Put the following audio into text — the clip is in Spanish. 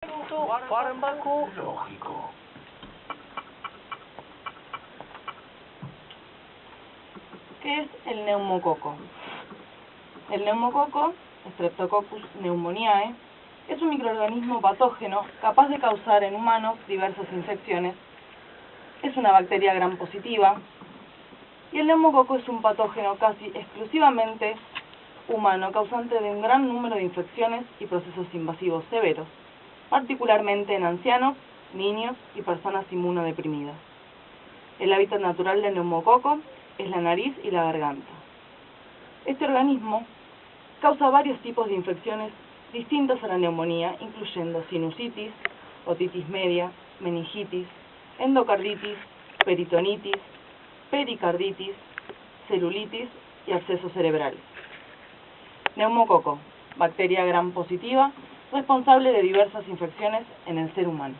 Fármaco lógico. ¿Qué es el neumococo? El neumococo, Streptococcus pneumoniae, es un microorganismo patógeno capaz de causar en humanos diversas infecciones. Es una bacteria gram positiva y el neumococo es un patógeno casi exclusivamente humano, causante de un gran número de infecciones y procesos invasivos severos, particularmente en ancianos, niños y personas inmunodeprimidas. El hábitat natural del neumococo es la nariz y la garganta. Este organismo causa varios tipos de infecciones distintas a la neumonía, incluyendo sinusitis, otitis media, meningitis, endocarditis, peritonitis, pericarditis, celulitis y abscesos cerebrales. Neumococo, bacteria gram positiva, responsable de diversas infecciones en el ser humano.